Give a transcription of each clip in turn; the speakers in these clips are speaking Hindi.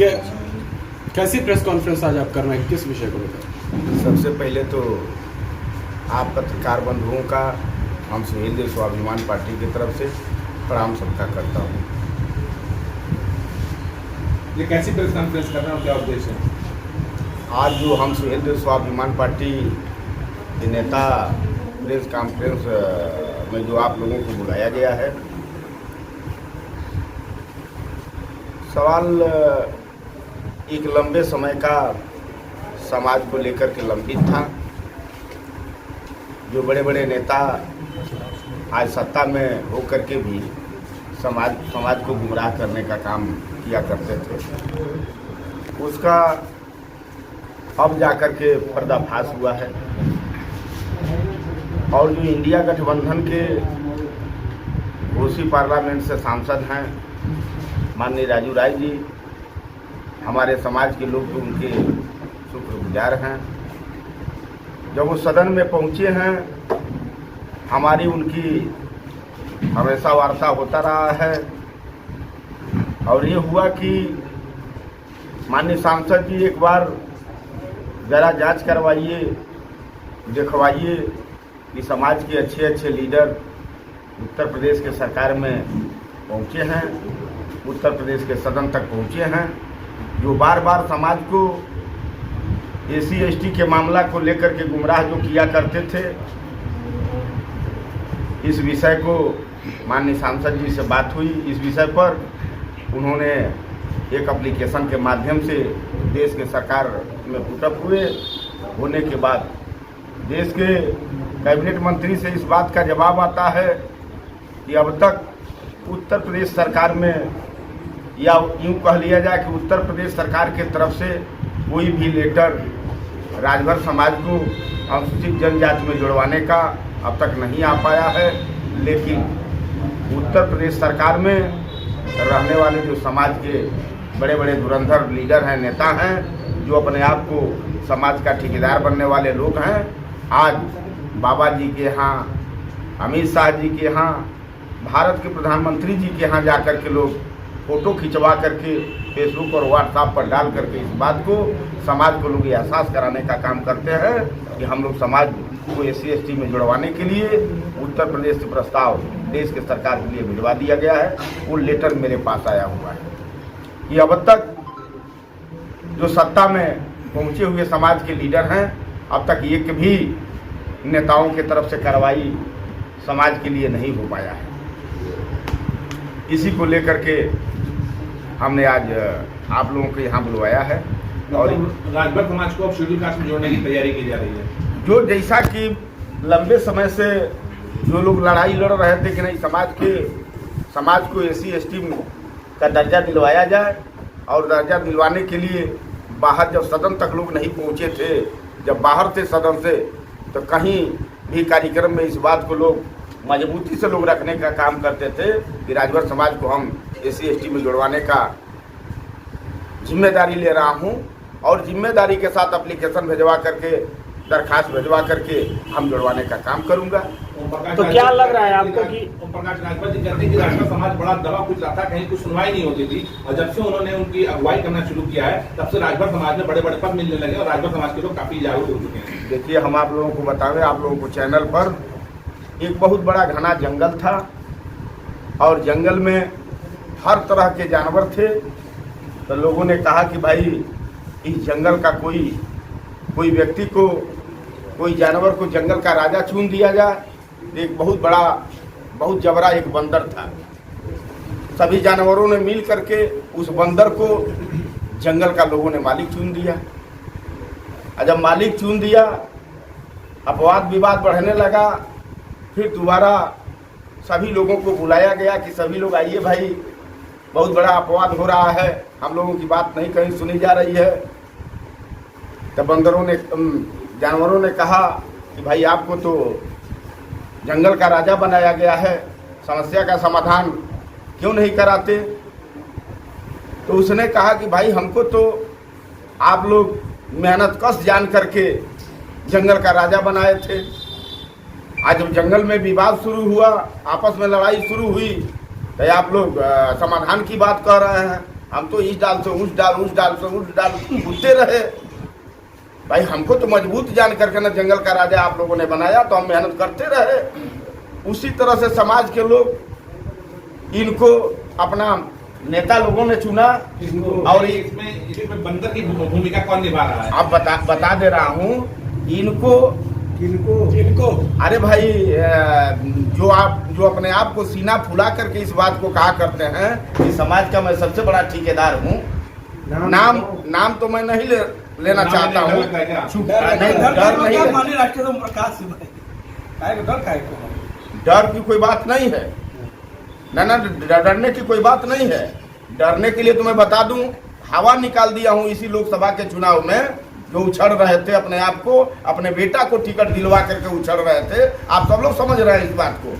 कैसी प्रेस कॉन्फ्रेंस आज आप कर रहे हैं, किस विषय को लेकर? सबसे पहले तो आप पत्रकार बंधुओं का हम सुहेल देव स्वाभिमान पार्टी की तरफ से प्रणाम सबका करता हूँ। ये कैसी प्रेस कॉन्फ्रेंस करना है, क्या उद्देश्य है? आज जो हम सुहेल देव स्वाभिमान पार्टी के नेता प्रेस कॉन्फ्रेंस में जो आप लोगों को बुलाया गया है, सवाल एक लंबे समय का समाज को लेकर के लंबित था। जो बड़े बड़े नेता आज सत्ता में होकर के भी समाज को गुमराह करने का काम किया करते थे, उसका अब जाकर के पर्दाफाश हुआ है। और जो इंडिया गठबंधन के घोसी पार्लियामेंट से सांसद हैं माननीय राजू राय जी, हमारे समाज के लोग तो उनके शुक्रगुजार हैं। जब वो सदन में पहुंचे हैं, हमारी उनकी हमेशा वार्ता होता रहा है और ये हुआ कि माननीय सांसद जी एक बार ज़रा जांच करवाइए, दिखवाइए कि समाज के अच्छे अच्छे लीडर उत्तर प्रदेश के सरकार में पहुंचे हैं, उत्तर प्रदेश के सदन तक पहुंचे हैं, जो बार बार समाज को SC/ST के मामला को लेकर के गुमराह जो किया करते थे। इस विषय को माननीय सांसद जी से बात हुई। इस विषय पर उन्होंने एक एप्लीकेशन के माध्यम से देश के सरकार में पुटअप हुए। होने के बाद देश के कैबिनेट मंत्री से इस बात का जवाब आता है कि अब तक उत्तर प्रदेश सरकार में, या यूँ कह लिया जाए कि उत्तर प्रदेश सरकार के तरफ से कोई भी लेटर राजभर समाज को अनुसूचित जनजाति में जुड़वाने का अब तक नहीं आ पाया है। लेकिन उत्तर प्रदेश सरकार में रहने वाले जो समाज के बड़े बड़े धुरंधर लीडर हैं, नेता हैं, जो अपने आप को समाज का ठेकेदार बनने वाले लोग हैं, आज बाबा जी के यहाँ, अमित शाह जी के यहाँ, भारत के प्रधानमंत्री जी के यहाँ जाकर के लोग फ़ोटो खिंचवा करके फेसबुक और व्हाट्सएप पर डाल करके इस बात को समाज को लोग एहसास कराने का काम करते हैं कि हम लोग समाज को SC/ST में जुड़वाने के लिए उत्तर प्रदेश से प्रस्ताव देश के सरकार के लिए भिजवा दिया गया है। वो लेटर मेरे पास आया हुआ है कि अब तक जो सत्ता में पहुंचे हुए समाज के लीडर हैं, अब तक एक भी नेताओं के तरफ से कार्रवाई समाज के लिए नहीं हो पाया है। इसी को लेकर के हमने आज आप लोगों को यहाँ बुलवाया है। और राजभर समाज को अब शेड्यूल कास्ट में जोड़ने की तैयारी की जा रही है। जो जैसा कि लंबे समय से जो लोग लड़ाई लड़ रहे थे कि नहीं समाज को SC/ST का दर्जा दिलवाया जाए, और दर्जा दिलवाने के लिए बाहर जब सदन तक लोग नहीं पहुँचे थे, जब बाहर थे सदन से, तो कहीं भी कार्यक्रम में इस बात को लोग मजबूती से लोग रखने का काम करते थे कि राजभर समाज को हम SC/ST में जुड़वाने का जिम्मेदारी ले रहा हूं, और जिम्मेदारी के साथ एप्लीकेशन भिजवा करके, दरखास्त भिजवा करके हम जुड़वाने का काम करूंगा। तो क्या लग रहा है आपको कि ओम प्रकाश राजभर जी कहते हैं कि राजभर समाज बड़ा दबा कुछ रहा था, कहीं कुछ सुनवाई नहीं होती थी, और जब से उन्होंने उनकी अगुवाई करना शुरू किया है, तब से राजभर समाज में बड़े बड़े पद मिलने लगे और राजभर समाज के लोग काफी जागरूक हो चुके हैं। देखिए, हम आप लोगों को बतावें, आप लोगों को चैनल पर एक बहुत बड़ा घना जंगल था, और जंगल में हर तरह के जानवर थे। तो लोगों ने कहा कि भाई इस जंगल का कोई व्यक्ति को, कोई जानवर को जंगल का राजा चुन दिया जाए। एक बहुत जबरा एक बंदर था। सभी जानवरों ने मिल करके उस बंदर को जंगल का लोगों ने मालिक चुन दिया। और जब मालिक चुन दिया, अपवाद विवाद बढ़ने लगा। फिर दोबारा सभी लोगों को बुलाया गया कि सभी लोग आइए भाई, बहुत बड़ा अपवाद हो रहा है, हम लोगों की बात नहीं कहीं सुनी जा रही है। तब जानवरों ने कहा कि भाई आपको तो जंगल का राजा बनाया गया है, समस्या का समाधान क्यों नहीं कराते? तो उसने कहा कि भाई हमको तो आप लोग मेहनत कश जान करके जंगल का राजा बनाए थे। आज जब जंगल में विवाद शुरू हुआ, आपस में लड़ाई शुरू हुई, तो आप लोग समाधान की बात कह रहे हैं। हम तो इस डाल से उस डाल, उस डाल से उस डाल कूदते रहे। भाई हमको तो मजबूत जान करके ना जंगल का राजा आप लोगों ने बनाया, तो हम मेहनत करते रहे। उसी तरह से समाज के लोग इनको अपना नेता लोगों ने चुना। और इसमें बंदर की भूमिका कौन निभा रहा है? अब बता दे रहा हूँ इनको। अरे भाई जो अपने आप को सीना फुला करके इस बात को कहा करते हैं कि समाज का मैं सबसे बड़ा ठेकेदार हूँ। नाम तो मैं नहीं लेना चाहता हूँ। डर की कोई बात नहीं है ना, डरने की कोई बात नहीं है। डरने के लिए तो मैं बता दूं, हवा निकाल दिया हूं इसी लोकसभा के चुनाव में, जो उछल रहे थे अपने आप को, अपने बेटा को टिकट दिलवा करके उछल रहे थे। आप सब लोग समझ रहे हैं इस बात को।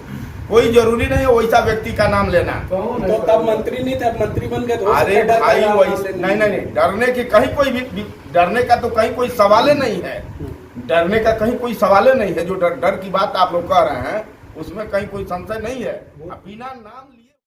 कोई जरूरी नहीं है वैसा व्यक्ति का नाम लेना। तो तब मंत्री नहीं थे, मंत्री बन गए। अरे भाई वैसे नहीं, डरने की कहीं कोई भी, डरने का तो कहीं कोई सवाल नहीं है। डरने का कहीं कोई सवाल नहीं है। जो डर की बात आप लोग कह रहे हैं उसमें कहीं कोई संशय नहीं है। बिना नाम लिए